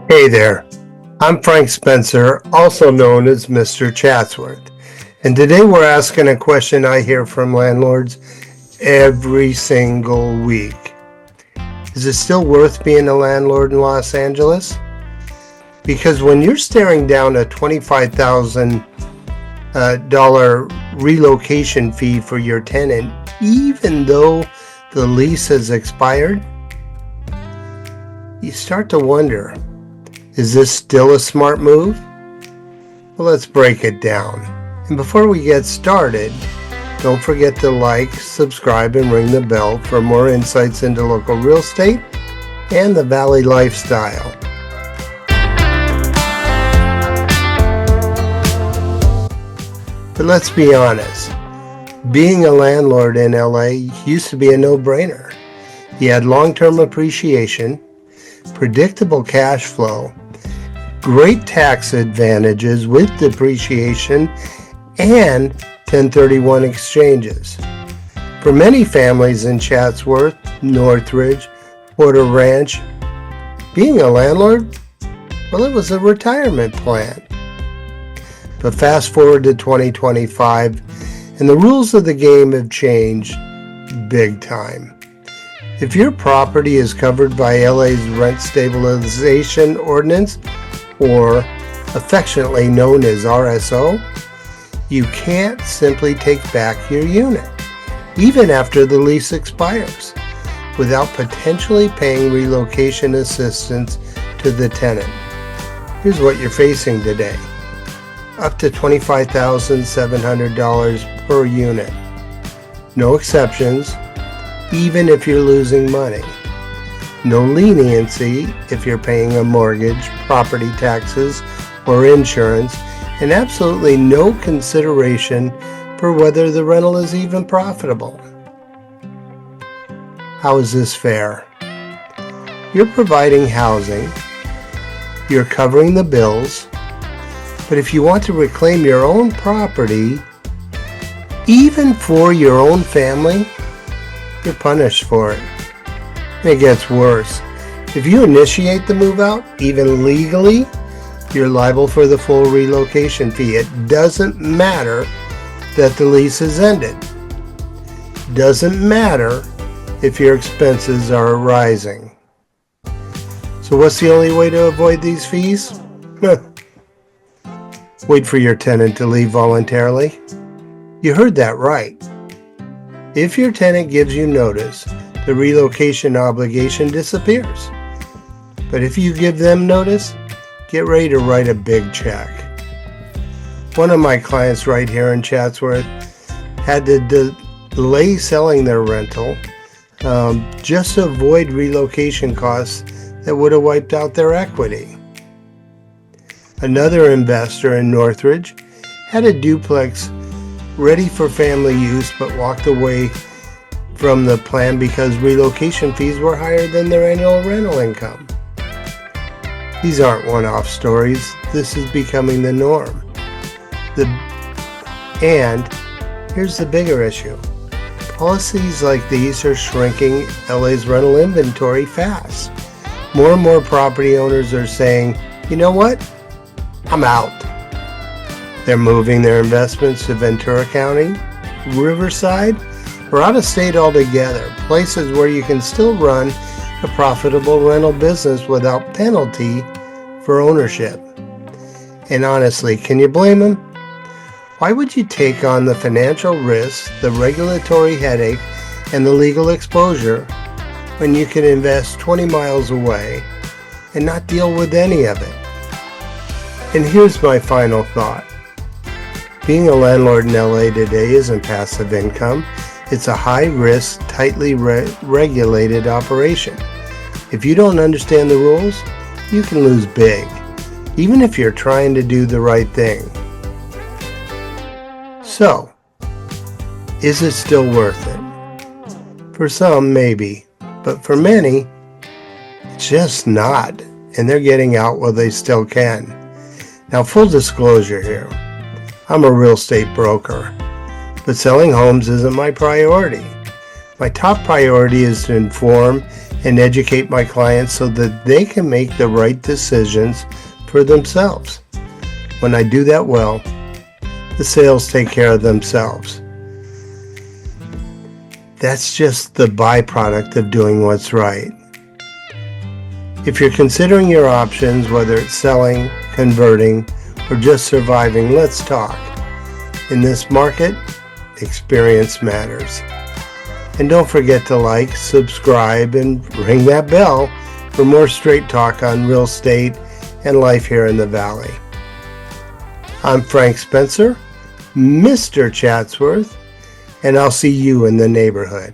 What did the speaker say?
Hey there, I'm Frank Spencer, also known as Mr. Chatsworth, and today we're asking a question I hear from landlords every single week. Is it still worth being a landlord in Los Angeles? Because when you're staring down a $25,000 relocation fee for your tenant, even though the lease has expired, you start to wonder, is this still a smart move? Well, let's break it down. And before we get started, don't forget to like, subscribe, and ring the bell for more insights into local real estate and the Valley lifestyle. But let's be honest, being a landlord in LA used to be a no-brainer. You had long-term appreciation, predictable cash flow, great tax advantages with depreciation, and 1031 exchanges. For many families in Chatsworth, Northridge, Porter Ranch, being a landlord, well, it was a retirement plan. But fast forward to 2025, and the rules of the game have changed big time. If your property is covered by LA's Rent Stabilization Ordinance, or affectionately known as RSO, you can't simply take back your unit, even after the lease expires, without potentially paying relocation assistance to the tenant. Here's what you're facing today: up to $25,700 per unit. No exceptions, even if you're losing money. No leniency if you're paying a mortgage, property taxes, or insurance, and absolutely no consideration for whether the rental is even profitable. How is this fair? You're providing housing, you're covering the bills, but if you want to reclaim your own property, even for your own family, you're punished for it. And it gets worse. If you initiate the move out, even legally, you're liable for the full relocation fee. It doesn't matter that the lease is ended. Doesn't matter if your expenses are rising. So what's the only way to avoid these fees? Wait for your tenant to leave voluntarily. You heard that right. If your tenant gives you notice, the relocation obligation disappears. But if you give them notice, get ready to write a big check. One of my clients right here in Chatsworth had to delay selling their rental just to avoid relocation costs that would have wiped out their equity. Another investor in Northridge had a duplex ready for family use but walked away from the plan because relocation fees were higher than their annual rental income. These aren't one-off stories. This is becoming the norm. And here's the bigger issue. Policies like these are shrinking LA's rental inventory fast. More and more property owners are saying, you know what? I'm out. They're moving their investments to Ventura County, Riverside, or out of state altogether, places where you can still run a profitable rental business without penalty for ownership. And honestly, can you blame them? Why would you take on the financial risks, the regulatory headache, and the legal exposure when you can invest 20 miles away and not deal with any of it? And here's my final thought. Being a landlord in LA today isn't passive income. It's a high-risk, tightly regulated operation. If you don't understand the rules, you can lose big, even if you're trying to do the right thing. So, is it still worth it? For some, maybe, but for many, it's just not, and they're getting out while they still can. Now, full disclosure here, I'm a real estate broker, but selling homes isn't my priority. My top priority is to inform and educate my clients so that they can make the right decisions for themselves. When I do that well, the sales take care of themselves. That's just the byproduct of doing what's right. If you're considering your options, whether it's selling, converting, or just surviving, let's talk. In this market, experience matters. And don't forget to like, subscribe, and ring that bell for more straight talk on real estate and life here in the Valley. I'm Frank Spencer, Mr. Chatsworth, and I'll see you in the neighborhood.